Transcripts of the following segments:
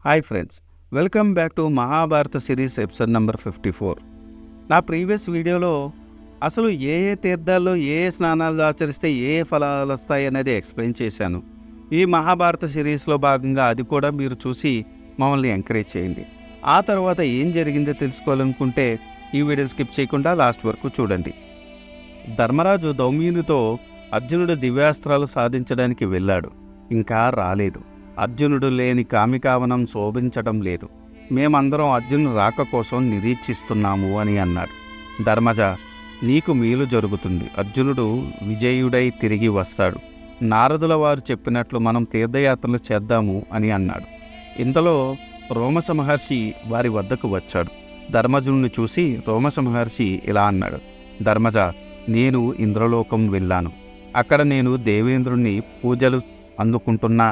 Hi friends, welcome back to Mahabharata series episode number 54. నా previous వీడియోలో అసలు ఏ తీర్థాల్లో ఏ స్నానాలు ఆచరిస్తే ఏ ఫలాలు వస్తాయి అనేది ఎక్స్ప్లెయిన్ చేశాను. ఈ మహాభారత సిరీస్లో భాగంగా అది కూడా మీరు చూసి మమ్మల్ని ఎంకరేజ్ చేయండి. ఆ తర్వాత ఏం జరిగిందో తెలుసుకోవాలనుకుంటే ఈ వీడియో స్కిప్ చేయకుండా లాస్ట్ వరకు చూడండి. ధర్మరాజు దౌమ్యునితో అర్జునుడు దివ్యాస్త్రాలు సాధించడానికి వెళ్ళాడు. ఇంకా రాలేదు. అర్జునుడు లేని కామికావనం శోభించటం లేదు. మేమందరం అర్జునుడు రాక కోసం నిరీక్షిస్తున్నాము అని అన్నాడు. ధర్మజ, నీకు మేలు జరుగుతుంది. అర్జునుడు విజయుడై తిరిగి వస్తాడు. నారదుల వారు చెప్పినట్లు మనం తీర్థయాత్రలు చేద్దాము అని అన్నాడు. ఇంతలో రోమస మహర్షి వారి వద్దకు వచ్చాడు. ధర్మజుడిని చూసి రోమస మహర్షి ఇలా అన్నాడు. ధర్మజ, నేను ఇంద్రలోకం వెళ్ళాను. అక్కడ నేను దేవేంద్రుణ్ణి పూజలు అందుకుంటున్న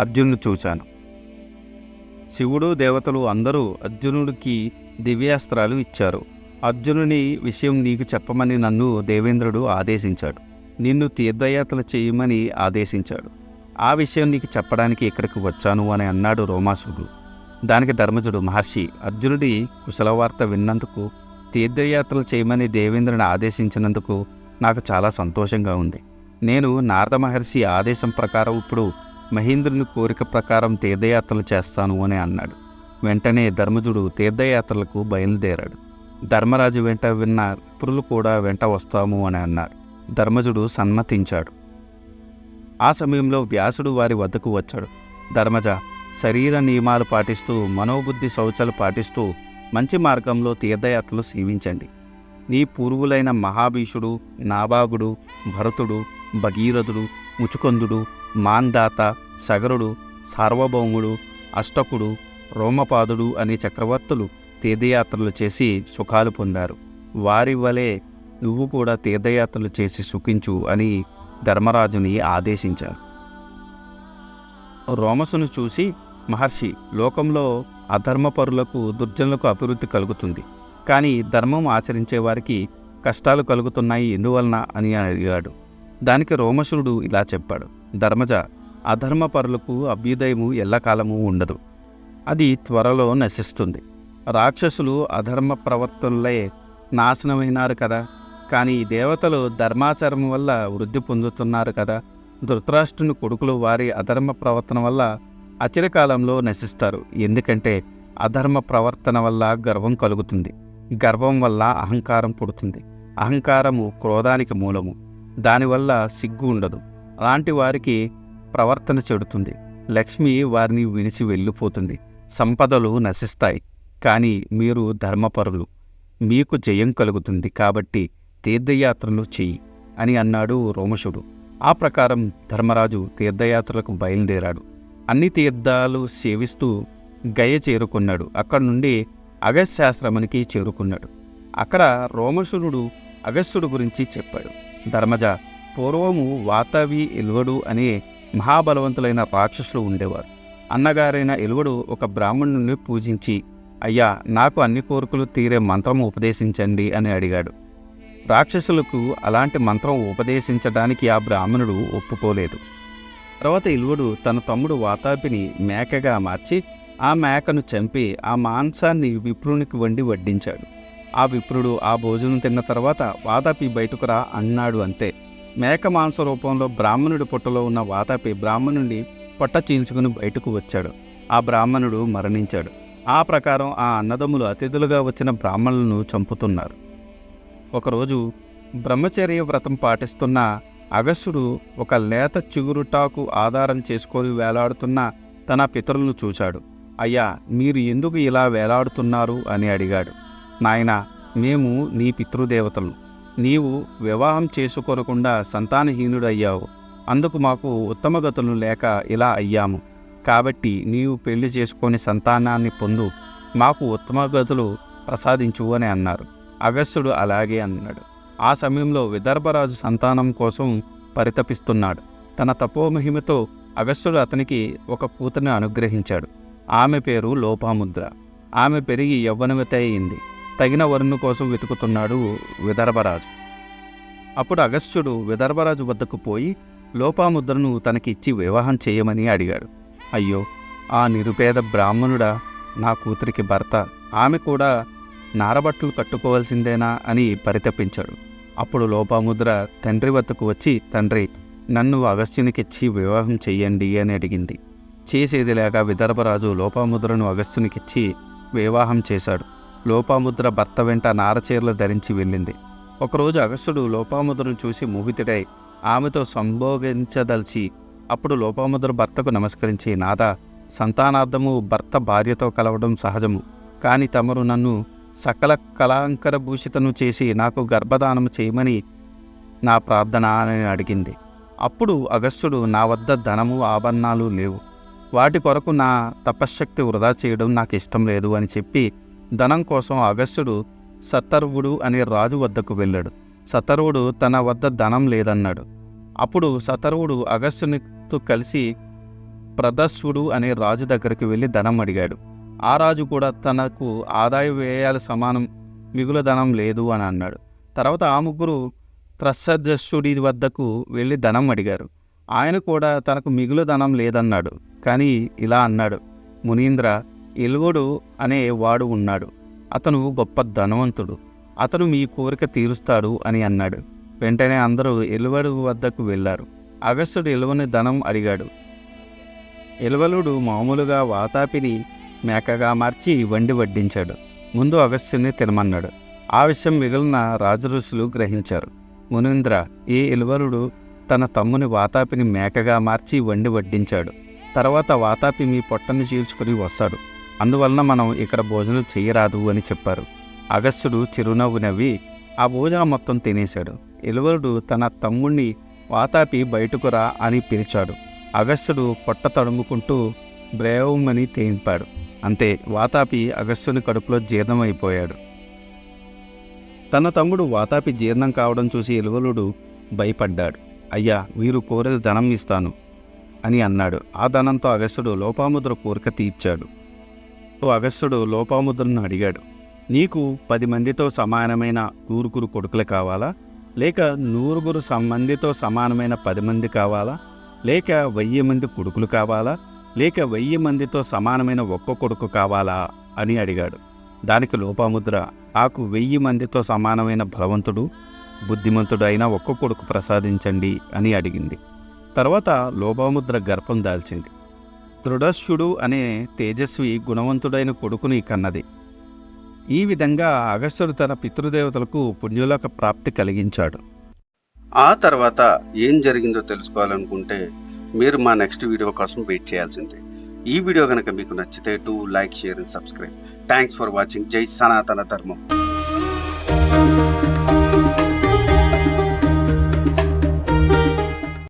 అర్జునుడు చూశాను. శివుడు, దేవతలు అందరూ అర్జునుడికి దివ్యాస్త్రాలు ఇచ్చారు. అర్జునుని విషయం నీకు చెప్పమని నన్ను దేవేంద్రుడు ఆదేశించాడు. నిన్ను తీర్థయాత్రలు చేయమని ఆదేశించాడు. ఆ విషయం నీకు చెప్పడానికి ఇక్కడికి వచ్చాను అని అన్నాడు రోమాసుడు. దానికి ధర్మజుడు, మహర్షి, అర్జునుడి కుశలవార్త విన్నందుకు, తీర్థయాత్రలు చేయమని దేవేంద్రుని ఆదేశించినందుకు నాకు చాలా సంతోషంగా ఉంది. నేను నారద మహర్షి ఆదేశం ప్రకారం ఇప్పుడు మహేంద్రుని కోరిక ప్రకారం తీర్థయాత్రలు చేస్తాను అని అన్నాడు. వెంటనే ధర్మజుడు తీర్థయాత్రలకు బయలుదేరాడు. ధర్మరాజు వెంట విన్న విప్రులు కూడా వెంట వస్తాము అని అన్నాడు. ధర్మజుడు సమ్మతించాడు. ఆ సమయంలో వ్యాసుడు వారి వద్దకు వచ్చాడు. ధర్మజ, శరీర నియమాలు పాటిస్తూ, మనోబుద్ధి శౌచాలు పాటిస్తూ మంచి మార్గంలో తీర్థయాత్రలు సేవించండి. నీ పూర్వులైన మహాభీషుడు, నాభాగుడు, భరతుడు, భగీరథుడు, ముచుకందుడు, మాందాత, సగరుడు, సార్వభౌముడు, అష్టకుడు, రోమపాదుడు అనే చక్రవర్తులు తీర్థయాత్రలు చేసి సుఖాలు పొందారు. వారి వలె నువ్వు కూడా తీర్థయాత్రలు చేసి సుఖించు అని ధర్మరాజుని ఆదేశించారు. రోమసును చూసి, మహర్షి, లోకంలో అధర్మపరులకు, దుర్జనులకు అభివృద్ధి కలుగుతుంది, కానీ ధర్మం ఆచరించే వారికి కష్టాలు కలుగుతున్నాయి, ఎందువలన అని అడిగాడు. దానికి రోమశుడు ఇలా చెప్పాడు. ధర్మజ, అధర్మపరులకు అభ్యుదయము ఎల్లకాలము ఉండదు. అది త్వరలో నశిస్తుంది. రాక్షసులు అధర్మ ప్రవర్తనలే నాశనమైనారు కదా, కానీ దేవతలు ధర్మాచరణం వల్ల వృద్ధి పొందుతున్నారు కదా. ధృతరాష్ట్రుని కొడుకులు వారి అధర్మ ప్రవర్తన వల్ల అచిరకాలంలో నశిస్తారు. ఎందుకంటే అధర్మ ప్రవర్తన వల్ల గర్వం కలుగుతుంది. గర్వం వల్ల అహంకారం పుడుతుంది. అహంకారము క్రోధానికి మూలము. దానివల్ల సిగ్గు ఉండదు. అలాంటి వారికి ప్రవర్తన చెడుతుంది. లక్ష్మి వారిని విడిచి వెళ్ళిపోతుంది. సంపదలు నశిస్తాయి. కానీ మీరు ధర్మపరులు, మీకు జయం కలుగుతుంది. కాబట్టి తీర్థయాత్రలు చెయ్యి అని అన్నాడు రోమశుడు. ఆ ప్రకారం ధర్మరాజు తీర్థయాత్రలకు బయలుదేరాడు. అన్ని తీర్థాలు సేవిస్తూ గయ చేరుకున్నాడు. అక్కడి నుండి అగస్త్యాశ్రమానికి చేరుకున్నాడు. అక్కడ రోమశురుడు అగస్త్యుడు గురించి చెప్పాడు. ధర్మజ, పూర్వము వాతావి ఎలువడు అనే మహాబలవంతులైన రాక్షసులు ఉండేవారు. అన్నగారైన ఎలువడు ఒక బ్రాహ్మణుని పూజించి, అయ్యా, నాకు అన్ని కోరికలు తీరే మంత్రం ఉపదేశించండి అని అడిగాడు. రాక్షసులకు అలాంటి మంత్రం ఉపదేశించడానికి ఆ బ్రాహ్మణుడు ఒప్పుకోలేదు. తర్వాత ఎలువడు తన తమ్ముడు వాతాపిని మేకగా మార్చి ఆ మేకను చంపి ఆ మాంసాన్ని విప్రునికి వండి వడ్డించాడు. ఆ విప్రుడు ఆ భోజనం తిన్న తర్వాత వాతాపి బయటకు రా అన్నాడు. అంతే. మేక మాంస రూపంలో బ్రాహ్మణుడి పొట్టలో ఉన్న వాతాపి బ్రాహ్మణుడి పొట్ట చీల్చుకుని బయటకు వచ్చాడు. ఆ బ్రాహ్మణుడు మరణించాడు. ఆ ప్రకారం ఆ అన్నదమ్ములు అతిథులుగా వచ్చిన బ్రాహ్మణులను చంపుతున్నారు. ఒకరోజు బ్రహ్మచర్య వ్రతం పాటిస్తున్న అగస్త్యుడు ఒక లేత చిగురుటాకు ఆధారం చేసుకొని వేలాడుతున్న తన పితరులను చూశాడు. అయ్యా, మీరు ఎందుకు ఇలా వేలాడుతున్నారు అని అడిగాడు. నాయనా, మేము నీ పితృదేవతలు. నీవు వివాహం చేసుకోకుండా సంతానహీనుడయ్యావు. అందుకు మాకు ఉత్తమగతులు లేక ఇలా అయ్యాము. కాబట్టి నీవు పెళ్లి చేసుకొని సంతానాన్ని పొందు, మాకు ఉత్తమగతులు ప్రసాదించు అని అన్నారు. అగస్త్యుడు అలాగే అన్నాడు. ఆ సమయంలో విదర్భరాజు సంతానం కోసం పరితపిస్తున్నాడు. తన తపోమహిమతో అగస్త్యుడు అతనికి ఒక కూతురిని అనుగ్రహించాడు. ఆమె పేరు లోపాముద్ర. ఆమె పెరిగి యవ్వనవతి అయింది. తగిన వరుణు కోసం వెతుకుతున్నాడు విదర్భరాజు. అప్పుడు అగస్త్యుడు విదర్భరాజు వద్దకు పోయి లోపాముద్రను తనకిచ్చి వివాహం చేయమని అడిగాడు. అయ్యో, ఆ నిరుపేద బ్రాహ్మణుడా నా కూతురికి భర్త, ఆమె కూడా నారబట్టలు కట్టుకోవాల్సిందేనా అని పరితపించాడు. అప్పుడు లోపాముద్ర తండ్రి వద్దకు వచ్చి, తండ్రి, నన్ను అగస్త్యునికిచ్చి వివాహం చెయ్యండి అని అడిగింది. చేసేది లేక విదర్భరాజు లోపాముద్రను అగస్త్యునికిచ్చి వివాహం చేశాడు. లోపాముద్ర భర్త వెంట నారచీరలు ధరించి వెళ్ళింది. ఒకరోజు అగస్త్యుడు లోపాముద్రను చూసి మోహితుడై ఆమెతో సంభోగించదలిచి, అప్పుడు లోపాముద్ర భర్తకు నమస్కరించి, నాథ, సంతానార్థము భర్త భార్యతో కలవడం సహజము, కానీ తమరు నన్ను సకల కళాంకర భూషితను చేసి నాకు గర్భదానం చేయమని నా ప్రార్థన అని అడిగింది. అప్పుడు అగస్త్యుడు, నా వద్ద ధనము ఆభరణాలు లేవు, వాటి కొరకు నా తపశ్శక్తి వృధా చేయడం నాకు ఇష్టం లేదు అని చెప్పి ధనం కోసం అగస్త్యుడు సతర్వుడు అనే రాజు వద్దకు వెళ్ళాడు. సతర్వుడు తన వద్ద ధనం లేదన్నాడు. అప్పుడు సతర్వుడు అగస్త్యునితో కలిసి ప్రదస్వుడు అనే రాజు దగ్గరికి వెళ్ళి ధనం అడిగాడు. ఆ రాజు కూడా తనకు ఆదాయ వ్యయాల సమానం మిగులు ధనం లేదు అని అన్నాడు. తర్వాత ఆ ముగ్గురు త్రస్సదస్సుడి వద్దకు వెళ్ళి ధనం అడిగారు. ఆయన కూడా తనకు మిగులు ధనం లేదన్నాడు. కానీ ఇలా అన్నాడు, మునీంద్ర, ఎలువడు అనే వాడు ఉన్నాడు, అతను గొప్ప ధనవంతుడు, అతను మీ కోరిక తీరుస్తాడు అని అన్నాడు. వెంటనే అందరూ ఎలువడు వద్దకు వెళ్ళారు. అగస్త్యుడు ఎలువని ధనం అడిగాడు. ఎలువలుడు మామూలుగా వాతాపిని మేకగా మార్చి వండి వడ్డించాడు. ముందు అగస్త్యుని తినమన్నాడు. ఆ విషయం మిగిలిన రాజఋషులు గ్రహించారు. మునీంద్ర, ఈ ఎలువలుడు తన తమ్ముని వాతాపిని మేకగా మార్చి వండి వడ్డించాడు. తర్వాత వాతాపి మీ పొట్టను చీల్చుకుని వస్తాడు, అందువలన మనం ఇక్కడ భోజనం చేయరాదు అని చెప్పారు. అగస్త్యుడు చిరునవ్వు నవ్వి ఆ భోజనం మొత్తం తినేశాడు. ఎలువలుడు తన తమ్ముణ్ణి వాతాపి బయటకు రా అని పిలిచాడు. అగస్త్యుడు పొట్ట తడుముకుంటూ బ్రేవమని తేంపాడు. అంతే, వాతాపి అగస్త్యుని కడుపులో జీర్ణమైపోయాడు. తన తమ్ముడు వాతాపి జీర్ణం కావడం చూసి ఎలువలుడు భయపడ్డాడు. అయ్యా, మీరు కోరిన ధనం ఇస్తాను అని అన్నాడు. ఆ ధనంతో అగస్త్యుడు లోపాముద్ర కోరిక తీర్చాడు. అగస్త్యుడు లోపాముద్రను అడిగాడు, నీకు 10 మందితో సమానమైన 100 కొడుకులు కావాలా, లేక 100 మందితో సమానమైన 10 మంది కావాలా, లేక 1000 మంది కొడుకులు కావాలా, లేక 1000 మందితో సమానమైన ఒక్క కొడుకు కావాలా అని అడిగాడు. దానికి లోపాముద్ర, నాకు 1000 మందితో సమానమైన బలవంతుడు బుద్ధిమంతుడు అయిన ఒక్క కొడుకు ప్రసాదించండి అని అడిగింది. తర్వాత లోపాముద్ర గర్భం దాల్చింది. దృఢస్యుడు అనే తేజస్వి గుణవంతుడైన కొడుకుని కన్నది. ఈ విధంగా అగస్త్యుడు తన పితృదేవతలకు పుణ్యులకు ప్రాప్తి కలిగించాడు. ఆ తర్వాత ఏం జరిగిందో తెలుసుకోవాలనుకుంటే మీరు మా నెక్స్ట్ వీడియో కోసం వెయిట్ చేయాల్సిందే. ఈ వీడియో కనుక మీకు నచ్చితే do like, share and subscribe. Thanks for watching. జై సనాతన ధర్మం.